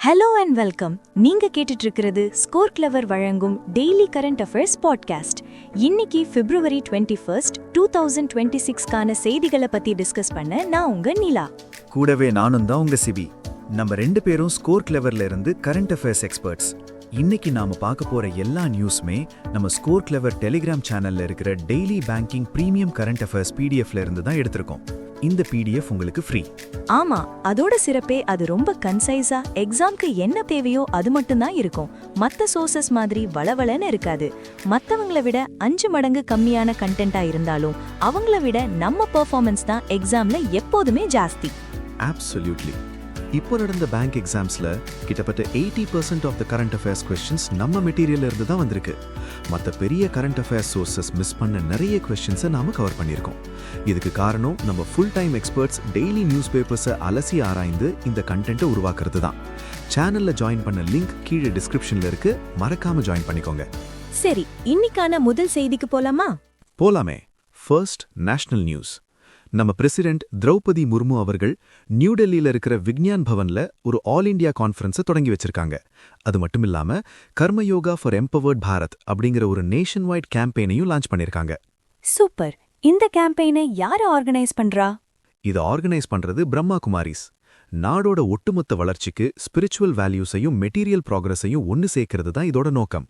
Hello and welcome. நீங்க கேட்டுட்டு இருக்கிறது ஸ்கோர் கிளவர் வழங்கும் டெய்லி கரண்ட் அஃபேர்ஸ் பாட்காஸ்ட். இன்னைக்கு February 21, 2026 செய்திகளை பத்தி டிஸ்கஸ் பண்ண நான் உங்க நிலா. கூடவே நானும் தான் உங்க சிபி. நம்ம ரெண்டு பேரும் ஸ்கோர் கிளவர்ல இருந்து கரண்ட் அஃபேர்ஸ் எக்ஸ்பர்ட்ஸ். இன்னைக்கு நாம பார்க்க போற எல்லா நியூஸ்மே நம்ம ஸ்கோர் கிளவர் டெலிகிராம் சேனல்ல இருக்கிற daily banking premium current affairs பிடிஎஃப்ல இருந்து தான் எடுத்திருக்கோம். இந்த பிடிஎஃப் உங்களுக்கு ஃப்ரீ. ஆமா, அதோட சிறப்பே அது ரொம்ப கன்சைஸா எக்ஸாம்க்கு என்ன தேவையோ அது மட்டும்தான் இருக்கும். மத்த சோர்சஸ் மாதிரி வளவளன்னு இருக்காது. மத்தவங்களை விட 5 மடங்கு கம்மியான கண்டென்ட்டா இருந்தாலும் அவங்கள விட நம்ம பெர்ஃபார்மன்ஸ் தான் எக்ஸாம்ல எப்போதுமே ஜாஸ்தி. Absolutely. இப்போ நடந்த பேங்க் எக்ஸாம்ஸ்ல கிட்டத்தட்ட 80% of the current affairs questions நம்ம மெட்டீரியல்ல இருந்து தான் வந்திருக்கு. மற்ற பெரிய கரண்ட் அஃபேர்ஸ் சோர்சஸ் மிஸ் பண்ண நிறைய கொஸ்டின்ஸை நாம கவர் பண்ணியிருக்கோம். இதுக்கு காரணம் நம்ம full time experts daily news பேப்பர்ஸை அலசி ஆராய்ந்து இந்த கண்டென்ட்டை உருவாக்குறது தான். சேனல்ல ஜாயின் பண்ண லிங்க் கீழே டிஸ்கிரிப்ஷன்ல இருக்கு, மறக்காம ஜாயின் பண்ணிக்கோங்க. சரி, இன்னைக்கான முதல் செய்திக்கு போலாமா? போலாமே. First national news. நம்ம பிரசிடென்ட் திரௌபதி முர்மு அவர்கள் நியூ டெல்லியில இருக்கிற விக்ஞான் பவன்ல ஒரு ஆல் இண்டியா கான்ஃபரன்ஸை தொடங்கி வச்சிருக்காங்க. அது மட்டும் இல்லாம கர்ம யோகா ஃபார் எம்பவர்ட் பாரத் அப்படிங்கிற ஒரு நேஷன் வைட் கேம்பெயினையும் லான்ச் பண்ணிருக்காங்க. சூப்பர். இந்த கேம்பெயினை யாரு ஆர்கனைஸ் பண்றா? இதை ஆர்கனைஸ் பண்றது பிரம்மா குமாரிஸ். நாடோட ஒட்டுமொத்த வளர்ச்சிக்கு ஸ்பிரிச்சுவல் வேல்யூஸையும் மெட்டீரியல் ப்ராக்ரஸையும் ஒன்னு சேர்க்கறது தான் இதோட நோக்கம்.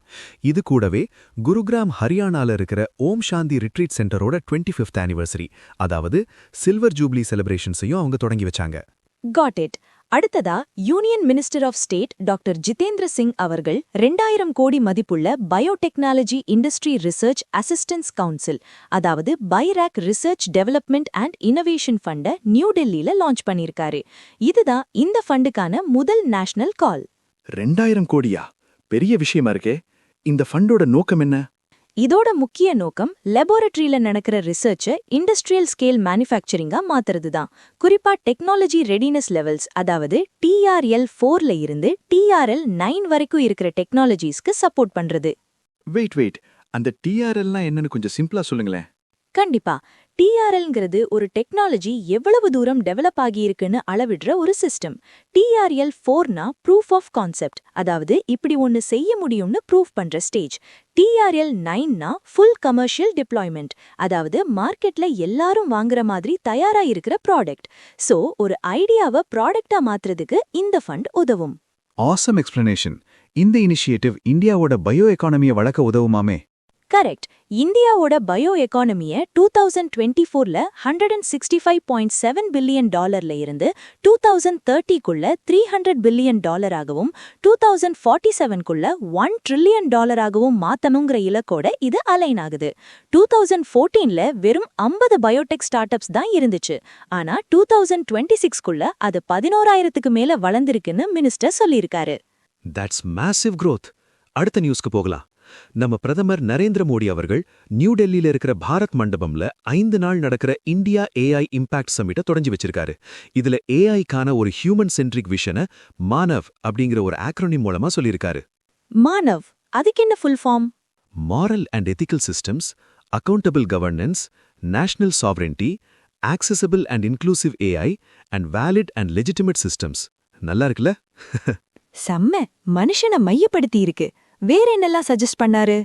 இது கூடவே குருகிராம் ஹரியானால இருக்கிற ஓம் சாந்தி ரிட்ரீட் சென்டரோட 25th ஆனிவர்சரி, அதாவது சில்வர் ஜூப்ளி செலிப்ரேஷன்ஸையும் அவங்க தொடங்கி வச்சாங்க. Got it. அடுத்ததா union minister of state doctor Jitendra Singh அவர்கள் 2000 கோடி மதிப்புள்ள biotechnology industry research assistance council, அதாவது BIRAC research development and innovation ஃபண்டை நியூ டெல்லியில லான்ச் பண்ணிருக்காரு. இதுதான் இந்த ஃபண்டுக்கான முதல் நேஷனல் கால். 2000 கோடியா? பெரிய விஷயமா இருக்கே. இந்த ஃபண்டோட நோக்கம் என்ன? இதோட முக்கிய நோக்கம் லெபோரட்டரியில நடக்கிற ரிசர்ச்சை இண்டஸ்ட்ரியல் ஸ்கேல் மேனுஃபேக்சரிங்கா மாத்துறது தான். குறிப்பா டெக்னாலஜி ரெடினஸ் லெவல்ஸ், அதாவது TRL 4ல இருந்து TRL 9 வரைக்கும் இருக்கிற டெக்னாலஜிஸ்க்கு சப்போர்ட் பண்றது. வெயிட், அந்த TRLனா என்னன்னு கொஞ்சம் சிம்பிளா சொல்லுங்களேன். கண்டிப்பா. TRLங்கிறது ஒரு டெக்னாலஜி எவ்வளவு தூரம் டெவலப் ஆகியிருக்குன்னு அளவிடுற ஒரு சிஸ்டம். TRL 4னா ப்ரூஃப் ஆஃப் கான்செப்ட், அதாவது இப்படி ஒன்னு செய்ய முடியும்னு ப்ரூஃப் பண்ற ஸ்டேஜ். TRL 9னா ஃபுல் கமர்ஷியல் டிப்ளாய்மெண்ட், அதாவது மார்க்கெட்ல எல்லாரும் வாங்குற மாதிரி தயாரா இருக்கிற ப்ராடக்ட். சோ ஒரு ஐடியாவை ப்ராடக்டா மாத்துறதுக்கு இந்த ஃபண்ட் உதவும். Awesome explanation. இந்த இனிஷியேட்டிவ் இந்தியாவோட பயோ எக்கானமியை வளர்க்க உதவுமாமே? கரெக்ட். இந்தியாவோட பயோ எக்கானமியை 2024ல $165.7 பில்லியன் இருந்து 2030க்குள்ள $300 பில்லியன் ஆகவும் 2047க்குள்ள $1 ட்ரில்லியன் ஆகவும் மாத்தணுங்கிற இலக்கோட இது அலைன் ஆகுது. 2014ல வெறும் 50 பயோடெக் ஸ்டார்ட் அப்ஸ் தான் இருந்துச்சு. ஆனா 2026க்குள்ள அது 11,000க்கு மேல வளர்ந்திருக்குன்னு மினிஸ்டர் சொல்லியிருக்காரு. That's massive growth. அடுத்த நியூஸ்க்கு போகலாம். நம்ம பிரதமர் நரேந்திர மோடி அவர்கள் நியூ டெல்லியில இருக்கிற பாரத் மண்டபம்ல 5 நாள் நடக்கிற இந்தியா AI இம்பாக்ட் சமிட்டை தொடங்கி வச்சிருக்காரு. இதுல AIக்கான ஒரு ஹியூமன் சென்ட்ரிக் விஷனை மானவ் அப்படிங்கிற ஒரு ஆக்ரோனிம் மூலமா சொல்லியிருக்காரு. மானவ், அதுக்கு என்ன full form? Moral and ethical systems, accountable governance, national sovereignty, accessible and inclusive AI and valid and legitimate systems. நல்லா இருக்குல்ல? செம்ம. மனுஷனை மையப்படுத்தி இருக்கு. வேற என்னெல்லாம் சஜஸ்ட் பண்ணாரு?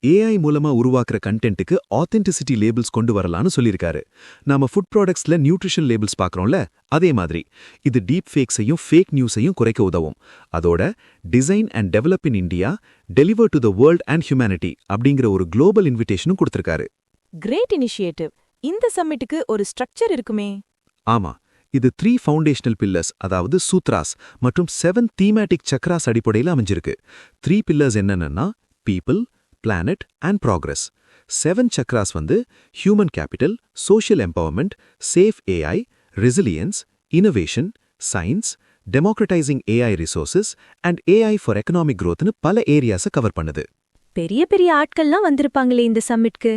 AI மூலமா உருவாக்குற கண்டென்ட்டுக்கு ஆத்தென்டிசிட்டி லேபிள்ஸ் கொண்டு வரலான்னு சொல்லியிருக்காரு. நாம ஃபுட் ப்ராடக்ட்ஸ்ல நியூட்ரிஷன் லேபிள்ஸ் பார்க்கறோம்ல, அதே மாதிரி இது டீப் ஃபேக்ஸையும் ஃபேக் நியூஸையும் குறைக்க உதவும். அதோட design and develop in India, deliver to the world and humanity அப்படிங்கிற ஒரு குளோபல் இன்விடேஷனும் கொடுத்திருக்காரு. Great initiative. இந்த சம்மிட்டுக்கு ஒரு ஸ்ட்ரக்சர் இருக்குமே? ஆமா, இது 3 ஃபவுண்டேஷனல் பில்லர்ஸ், அதாவது சூத்ராஸ் மற்றும் 7 தீமேட்டிக் சக்ராஸ் அடிப்படையில் அமைஞ்சிருக்கு. 3 பில்லர்ஸ் என்னன்னா people, planet and progress. 7 chakras வந்து human capital, social empowerment, safe AI, resilience, innovation, science, democratising AI resources and AI for economic growthனு பல ஏரியாஸை கவர் பண்ணுது. பெரிய பெரிய ஆட்கள்லாம் வந்திருப்பாங்களே இந்த சம்மிட்க்கு.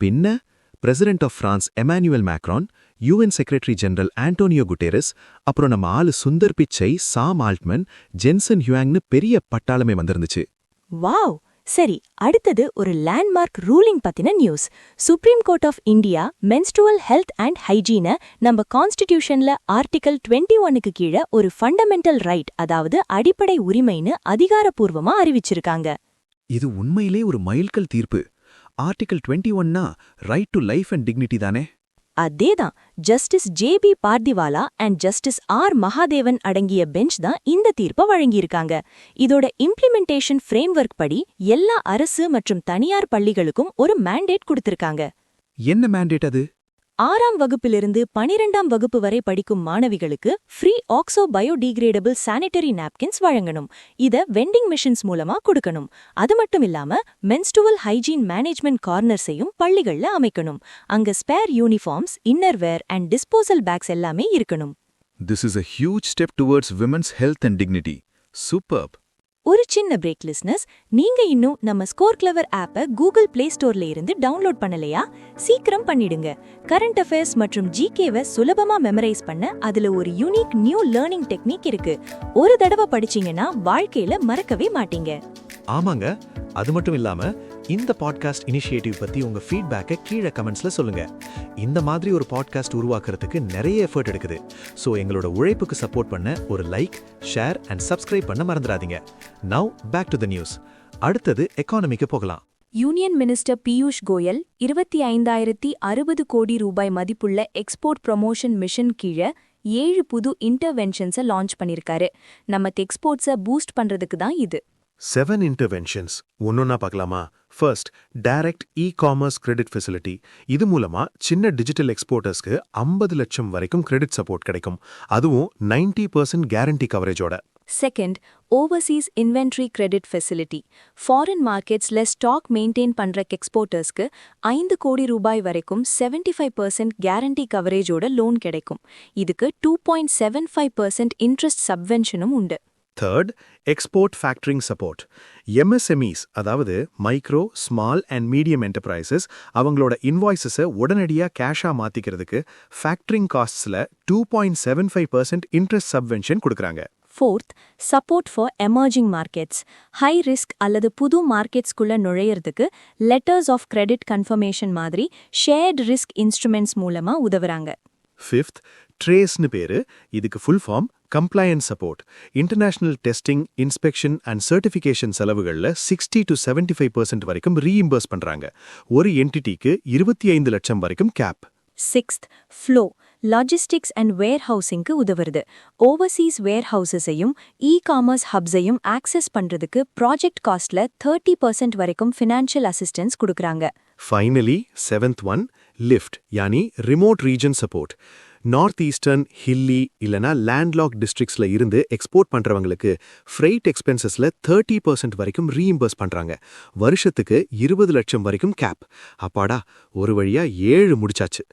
பின்ன president of France Emmanuel Macron, UN secretary general Antonio Guterres, அப்புறம் நம்ம ஆளு சுந்தர் பிச்சை, சாம் ஆல்ட்மன், ஜென்சன் ஹுவாங்னு பெரிய பட்டாளமே வந்திருந்துச்சு. வாவ், சரி, அடுத்தது ஒரு லேண்ட்மார்க் ரூலிங் பத்தின news. Supreme court of India menstrual health and ஹைஜீனை நம்ம கான்ஸ்டிடியூஷன்ல ஆர்டிகல் 21க்கு கீழே ஒரு ஃபண்டமெண்டல் ரைட், அதாவது அடிப்படை உரிமைன்னு அதிகாரப்பூர்வமா அறிவிச்சிருக்காங்க. இது உண்மையிலே ஒரு மைல்கல் தீர்ப்பு. ஆர்டிகல் 21னா right to life and dignity தானே? அதேதான். Justice J P. Pardiwala and justice R. Mahadevan அடங்கிய பெஞ்ச் தான் இந்த தீர்ப்பை வழங்கியிருக்காங்க. இதோட இம்ப்ளிமெண்டேஷன் ஃப்ரேம்வொர்க் படி எல்லா அரசு மற்றும் தனியார் பள்ளிகளுக்கும் ஒரு மேண்டேட் கொடுத்திருக்காங்க. என்ன மேண்டேட் அது? 6ஆம் வகுப்பிலிருந்து 12ஆம் வகுப்பு வரை படிக்கும் மாணவிகளுக்கு ஃப்ரீ ஆக்ஸோ பயோடிகிரேடபிள் சானிட்டரி நாப்கின்ஸ் வழங்கணும். இத வெண்டிங் மிஷின்ஸ் மூலமா கொடுக்கணும். அது மட்டும் இல்லாம மென்ஸ்ட்ருவல் ஹைஜீன் மேனேஜ்மெண்ட் கார்னர்ஸையும் பள்ளிகள்ல அமைக்கணும். அங்க spare uniforms, innerwear and disposal bags எல்லாமே இருக்கணும். This is a huge step towards women's health and dignity. Superb. ஒரு சின்ன பிரேக் லிஸ்னஸ், நீங்க இன்னும் நம்ம ஸ்கோர் கிளவர் ஆப்பை கூகுள் பிளே ஸ்டோர்ல இருந்து டவுன்லோட் பண்ணலையா? சீக்கிரம் பண்ணிடுங்க. கரண்ட் அஃபேர்ஸ் மற்றும் ஜிகேவை சுலபமா மெமரைஸ் பண்ண அதுல ஒரு யூனிக் நியூ லேர்னிங் டெக்னிக் இருக்கு. ஒரு தடவை படிச்சீங்கன்னா வாழ்க்கையில மறக்கவே மாட்டீங்க. ஆமாங்க, அது மட்டும் இல்லாம இந்த பாட்காஸ்ட் இனிஷியேட்டிவ் பத்தி உங்க ஃபீட்பேக்கை கீழே கமெண்ட்ஸ்ல சொல்லுங்க. இந்த மாதிரி ஒரு பாட்காஸ்ட் உருவாக்குறதுக்கு நிறைய எஃபர்ட் எடுக்குது. ஸோ எங்களோட உழைப்புக்கு சப்போர்ட் பண்ண ஒரு லைக், ஷேர் அண்ட் சப்ஸ்கிரைப் பண்ண மறந்துடாதீங்க. Now back to the news. அடுத்தது எக்கானமிக்கு போகலாம். யூனியன் மினிஸ்டர் பியூஷ் கோயல் 25,060 கோடி ரூபாய் மதிப்புள்ள எக்ஸ்போர்ட் ப்ரமோஷன் மிஷன் கீழே 7 புது இன்டர்வென்ஷன்ஸை லான்ச் பண்ணிருக்காரு. நம்ம எக்ஸ்போர்ட்ஸை பூஸ்ட் பண்றதுக்கு தான் இது. 7 இன்டர்வென்ஷன்ஸ் ஒன்னொன்னா பார்க்கலாமா? First, direct e-commerce credit facility. இது மூலமா சின்ன டிஜிட்டல் எக்ஸ்போர்ட்டர்ஸ்க்கு 50 லட்சம் வரைக்கும் கிரெடிட் சப்போர்ட் கிடைக்கும். அதுவும் 90% கேரண்டி கவரேஜோட. Second, overseas inventory credit facility. Foreign மார்க்கெட்ஸ்ல ஸ்டாக் மெயின்டைன் பண்ற எக்ஸ்போர்ட்டர்ஸ்க்கு 5 கோடி ரூபாய் வரைக்கும் 75% கேரண்டி கவரேஜோட லோன் கிடைக்கும். இதுக்கு 2.75% இன்ட்ரெஸ்ட் சப்வென்ஷனும் உண்டு. Third, export factoring support. MSMEs, அதாவது micro, small and medium enterprises, அவங்களோட இன்வாய்ஸஸை உடனடியாக கேஷாக மாற்றிக்கிறதுக்கு ஃபேக்டரிங் காஸ்ட்ஸில் 2.75% இன்ட்ரெஸ்ட் சப்வென்ஷன் கொடுக்குறாங்க. Fourth, support for emerging markets. High risk அல்லது புது மார்க்கெட்ஸ்குள்ள நுழையிறதுக்கு லெட்டர்ஸ் ஆஃப் கிரெடிட் கன்ஃபர்மேஷன் மாதிரி ஷேர்ட் ரிஸ்க் இன்ஸ்ட்ருமெண்ட்ஸ் மூலமா உதவுறாங்க. ஃபிஃப்த், ட்ரேஸ்னு பேரு. இதுக்கு full form compliance support. International testing, inspection and certification செலவுகளில் 60 to 75% வரைக்கும் ரீஇம்பர்ஸ் பண்றாங்க. ஒரு என்டிட்டிக்கு 25 லட்சம் வரைக்கும் cap. Sixth, flow. Logistics and வேர்ஹவுசிங்க்கு உதவுறது. ஓவர்சீஸ் வேர்ஹவுசஸையும் இ-காமர்ஸ் ஹப்ஸையும் ஆக்சஸ் பண்றதுக்கு ப்ராஜெக்ட் காஸ்ட்ல 30% வரைக்கும் ஃபினான்ஷியல் அசிஸ்டன்ஸ் கொடுக்குறாங்க. ஃபைனலி, செவன்த் ஒன், லிஃப்ட், யானி remote region support. North eastern, hilly இல்லனா லேண்ட்லாக் டிஸ்ட்ரிக்ட்ஸ்ல இருந்து எக்ஸ்போர்ட் பண்றவங்களுக்கு ஃப்ரைட் எக்ஸ்பென்சஸ்ல 30% வரைக்கும் ரீஇம்பர்ஸ் பண்றாங்க. வருஷத்துக்கு 20 லட்சம் வரைக்கும் கேப். அப்பாடா, ஒரு வழியா 7 முடிச்சாச்சு.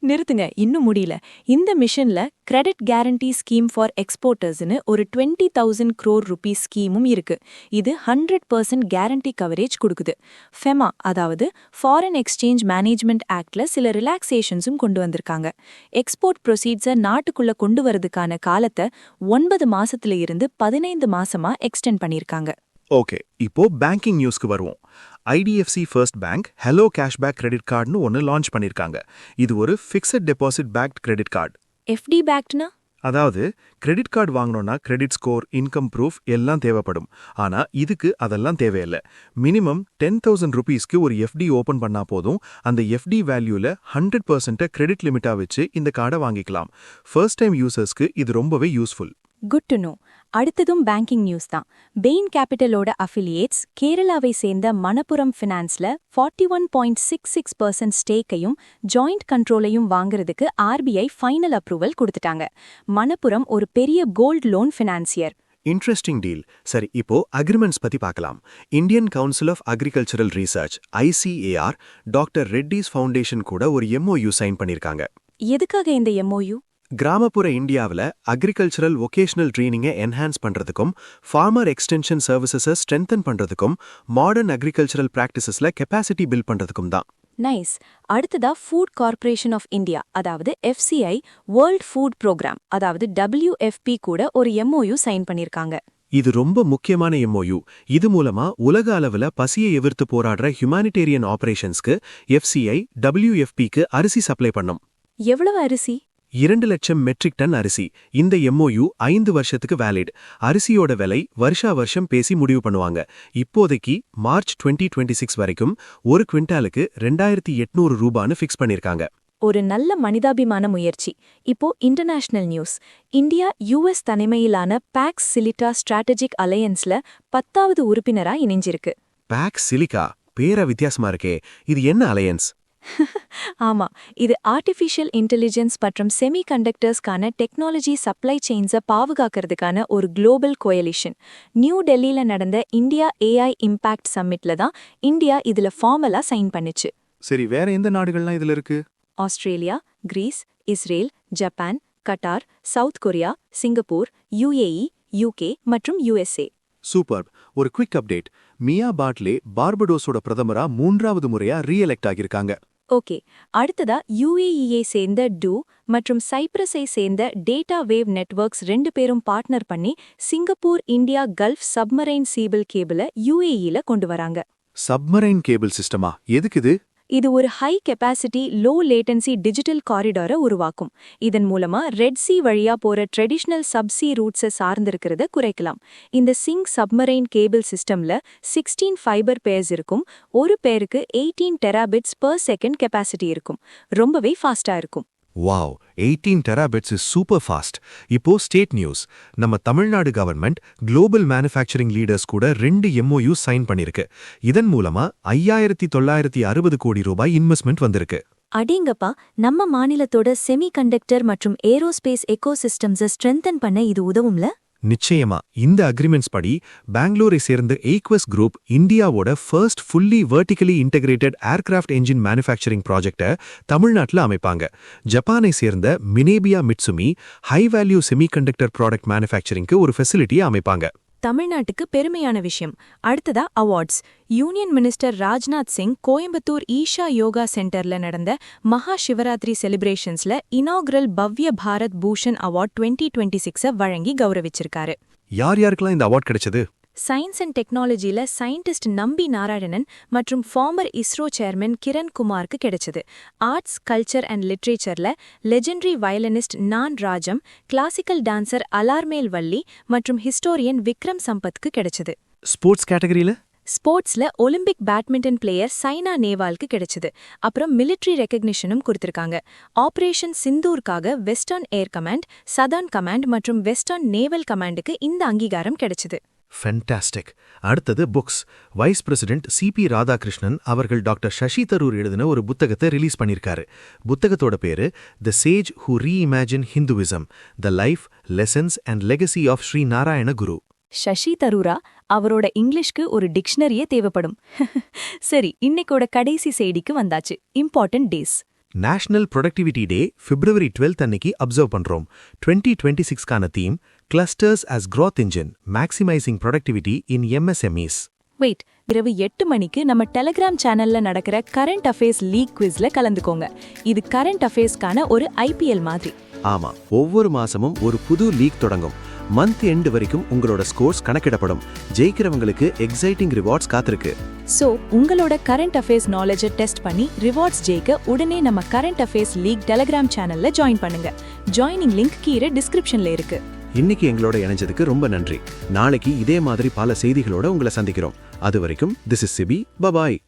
நிறுத்துங்க, இன்னும் முடியல. இந்த மிஷன்ல கிரெடிட் கேரண்டி ஸ்கீம் ஃபார் எக்ஸ்போர்ட்டர்ஸ்னு ஒரு 20,000 crore rupees ஸ்கீமும் இருக்கு. இது 100% கேரண்டி கவரேஜ் கொடுக்குது. ஃபெமா, அதாவது ஃபாரின் எக்ஸ்சேஞ்ச் மேனேஜ்மெண்ட் ஆக்ட்ல சில ரிலாக்ஸேஷன்ஸும் கொண்டு வந்திருக்காங்க. எக்ஸ்போர்ட் ப்ரொசீட்ஸை நாட்டுக்குள்ள கொண்டு வரதுக்கான காலத்தை 9 மாசத்துல இருந்து 15 மாசமா எக்ஸ்டெண்ட் பண்ணிருக்காங்க. ஓகே, இப்போ பேங்கிங் நியூஸ்க்கு வருவோம். IDFC first bank hello cashback credit கார்டுன்னு ஒன்று லான்ச் பண்ணியிருக்காங்க. இது ஒரு fixed deposit backed credit card. FD பேக்ட்னா? அதாவது கிரெடிட் கார்டு வாங்கணும்னா கிரெடிட் ஸ்கோர், இன்கம் ப்ரூஃப் எல்லாம் தேவைப்படும். ஆனா இதுக்கு அதெல்லாம் தேவையில்லை. மினிமம் 10,000 rupeesக்கு ஒரு எஃப்டி ஓபன் பண்ணா போதும். அந்த எஃப்டி வேல்யூல 100% கிரெடிட் லிமிட்டா வச்சு இந்த கார்டை வாங்கிக்கலாம். ஃபர்ஸ்ட் டைம் யூசர்ஸ்க்கு இது ரொம்பவே யூஸ்ஃபுல். Good to know. அடுத்ததும் பேங்கிங் நியூஸ் தான். பெயின் கேபிட்டலோட அஃபிலியேட்ஸ் கேரளாவை சேர்ந்த மணப்புரம் ஃபினான்ஸ்ல 41.66% ஸ்டேக்கையும் ஜாயிண்ட் கண்ட்ரோலையும் வாங்குறதுக்கு ஆர்பிஐ ஃபைனல் அப்ரூவல் கொடுத்துட்டாங்க. மணப்புரம் ஒரு பெரிய gold loan financier. Interesting deal. சரி, இப்போ அக்ரிமெண்ட்ஸ் பத்தி பார்க்கலாம். Indian Council of Agricultural Research ICAR doctor Reddy's Foundation கூட ஒரு MOU சைன் பண்ணிருக்காங்க. எதுக்காக இந்த MOU? கிராமப்புற இந்தியாவில் அக்ரிகல்ச்சரல் வொகேஷனல் ட்ரெயினிங்கை என்ஹான்ஸ் பண்றதுக்கும், ஃபார்மர் எக்ஸ்டென்ஷன் சர்வீசஸை ஸ்ட்ரென்தன் பண்றதுக்கும், மாடர்ன் அக்ரிகல்ச்சரல் பிராக்டிசஸ்ல கெப்பாசிட்டி பில்ட் பண்றதுக்கும் தான். நைஸ். அடுத்ததா ஃபுட் கார்ப்பரேஷன் ஆஃப் இந்தியா, அதாவது FCI வேர்ல்ட் ஃபுட் ப்ரோக்ராம், அதாவது WFP கூட ஒரு MOU சைன் பண்ணிருக்காங்க. இது ரொம்ப முக்கியமான MOU. இது மூலமா உலக அளவுல பசியை எதிர்த்து போராடுற ஹியூமானிடேரியன் ஆபரேஷன்ஸ்க்கு FCI, WFPக்கு அரிசி சப்ளை பண்ணும். எவ்வளவு அரிசி? 2 லட்சம் மெட்ரிக் டன் அரிசி. இந்த MOU 5 வருஷத்துக்கு வேலிட். அரிசியோட விலை வருஷா வருஷம் பேசி முடிவு பண்ணுவாங்க. இப்போதைக்கு மார்ச் 2026 வரைக்கும் ஒரு குவிண்டாலுக்கு 2800 ரூபான்னு ஃபிக்ஸ் பண்ணிருக்காங்க. ஒரு நல்ல மனிதாபிமான முயற்சி. இப்போ இன்டர்நேஷனல் நியூஸ். இந்தியா US தலைமையிலான பாக்ஸ் சிலிட்டா ஸ்ட்ராட்டஜிக் அலையன்ஸ்ல 10வது உறுப்பினரா இணைஞ்சிருக்கு. பாக்ஸ் சிலிக்கா பேர வித்தியாசமா இருக்கே. இது என்ன அலையன்ஸ்? ஆமா, இது ஆர்டிஃபிஷியல் இன்டெலிஜென்ஸ் மற்றும் செமிகண்டக்டர்ஸ்க்கான டெக்னாலஜி சப்ளை செயின்ஸை பாதுகாக்கிறதுக்கான ஒரு குளோபல் கோயலிஷன். நியூ டெல்லியில நடந்த இந்தியா AI இம்பாக்ட் சம்மிட்ல தான் இந்தியா இதுல ஃபார்மலா சைன் பண்ணுச்சு. சரி, வேற எந்த நாடுகள்லாம் இதுல இருக்கு? Australia, Greece, Israel, Japan, Qatar, South Korea, Singapore, UAE, UK மற்றும் USA. சூப்பர். ஒரு குவிக் அப்டேட். மியா பாட்லே பார்படோஸோட பிரதமரா 3வது முறையா ரீஎலெக்ட் ஆகியிருக்காங்க. ஓகே, அடுத்ததா UAE-ஐ சேர்ந்த டூ மற்றும் சைப்ரஸை சேர்ந்த டேட்டா வேவ் நெட்வொர்க்ஸ் 2 பேரும் பார்ட்னர் பண்ணி சிங்கப்பூர் இந்தியா கல்ஃப் சப்மரைன் சீபிள் கேபிளை UAE-ல கொண்டு வராங்க. சப்மரைன் கேபிள் சிஸ்டமா? எதுக்கு இது? இது ஒரு high capacity low latency digital காரிடாரை உருவாக்கும். இதன் மூலமா ரெட் சி வழியா போற ட்ரெடிஷனல் சப்சி ரூட்ஸை சார்ந்திருக்கிறத குறைக்கலாம். இந்த சிங்க் சப்மரைன் கேபிள் சிஸ்டம்ல 16 ஃபைபர் பேர்ஸ் இருக்கும். ஒரு பேருக்கு 18 டெராபிட்ஸ் per செகண்ட் கெப்பாசிட்டி இருக்கும். ரொம்பவே ஃபாஸ்டா இருக்கும். Wow, 18 terabits is super fast. இப்போ ஸ்டேட் நியூஸ். நம்ம Tamil Nadu government global manufacturing leaders கூட 2 MOU சைன் பண்ணிருக்கு. இதன் மூலமா 5960 கோடி ரூபாய் இன்வெஸ்ட்மெண்ட் வந்திருக்கு. அடேங்கப்பா, நம்ம மாநிலத்தோட செமிகண்டக்டர் மற்றும் ஏரோஸ்பேஸ் எக்கோசிஸ்டம்ஸை ஸ்ட்ரென்தன் பண்ண இது உதவும்ல? நிச்சயமா. இந்த அக்ரிமெண்ட்ஸ் படி பெங்களூரை சேர்ந்த ஏக்வஸ் குரூப் இந்தியாவோட first fully vertically integrated aircraft engine manufacturing ப்ராஜெக்டை தமிழ்நாட்டில் அமைப்பாங்க. ஜப்பானை சேர்ந்த மினேபியா மிட்சுமி ஹை வேல்யூ செமிகண்டக்டர் ப்ராடக்ட் மேனுஃபேக்சரிங்க்கு ஒரு ஃபெசிலிட்டியை அமைப்பாங்க. தமிழ்நாட்டுக்கு பெருமையான விஷயம். அடுத்ததா awards. Union minister Rajnath Singh Coimbatore Isha yoga சென்டர்ல நடந்த மகா சிவராத்திரி செலிப்ரேஷன்ஸ்ல இனாகுரல் பவ்ய பாரத் பூஷன் அவார்ட் 2026 வழங்கி கௌரவிச்சிருக்காரு. யார் யாருக்கெல்லாம் இந்த அவார்ட் கிடைச்சது? சயின்ஸ் அண்ட் டெக்னாலஜியில சயின்டிஸ்ட் நம்பி நாராயணன் மற்றும் ஃபார்மர் இஸ்ரோ சேர்மன் கிரண் குமாருக்கு கிடைச்சது. ஆர்ட்ஸ், கல்ச்சர் அண்ட் லிட்ரேச்சர்ல legendary violinist N Rajam, classical dancer Alarmel Valli மற்றும் ஹிஸ்டோரியன் விக்ரம் சம்பத்க்கு கிடைச்சது. ஸ்போர்ட்ஸ் கேட்டகரியில ஸ்போர்ட்ஸ்ல ஒலிம்பிக் பேட்மிண்டன் பிளேயர் சைனா நேவாலுக்கு கிடைச்சது. அப்புறம் மிலிட்ரி ரெகக்னிஷனும் கொடுத்திருக்காங்க. ஆபரேஷன் சிந்தூர்க்காக western air command, southern command மற்றும் வெஸ்டர்ன் நேவல் கமாண்டுக்கு இந்த அங்கீகாரம் கிடைச்சது. ஃபென்டாஸ்டிக். அடுத்தது books. Vice president CP Radhakrishnan அவர்கள் டாக்டர் சசி தரூர் எழுதின ஒரு புத்தகத்தை ரிலீஸ் பண்ணியிருக்காரு. புத்தகத்தோட பேரு the sage who reimagine Hinduism, the life, lessons and legacy of Shri Narayana Guru. Shashi தரூரா? அவரோட இங்கிலீஷ்க்கு ஒரு டிக்ஷனரியே தேவைப்படும். சரி, இன்னைக்கோட கடைசி செய்திக்கு வந்தாச்சு. Important days. National productivity day February 12 அன்னைக்கு அப்சர்வ் பண்றோம். 2026க்கான theme clusters as growth engine, maximizing productivity in MSMEs. Wait, இரவு 8 மணிக்கு நம்ம டெலிகிராம் சேனல்ல நடக்கிற கரண்ட் அஃபேர்ஸ் லீக் குவிஸ்ல கலந்துக்கோங்க. இது கரண்ட் அஃபேர்ஸ்க்கான ஒரு IPL மாதிரி. ஆமா, ஒவ்வொரு மாசமும் ஒரு புது லீக் தொடங்கும். மந்த் எண்ட் வரைக்கும் உங்களோட ஸ்கோர்ஸ் கணக்கிடப்படும். ஜெயிக்கிறவங்களுக்கு எக்ஸைட்டிங் ரிவார்ட்ஸ் காத்திருக்கு. சோ, உங்களோட கரண்ட் அஃபேர்ஸ் நாலேஜை டெஸ்ட் பண்ணி ரிவார்ட்ஸ் ஜெயிக்க உடனே நம்ம கரண்ட் அஃபேர்ஸ் லீக் டெலிகிராம் சேனல்ல ஜாயின் பண்ணுங்க. ஜாயினிங் லிங்க் கீழே டிஸ்கிரிப்ஷன்ல இருக்கு. இன்னைக்கு எங்களோட இணைஞ்சதுக்கு ரொம்ப நன்றி. நாளைக்கு இதே மாதிரி பல செய்திகளோட உங்களை சந்திக்கிறோம். அது வரைக்கும் திஸ் இஸ் சிபி. பபாய்.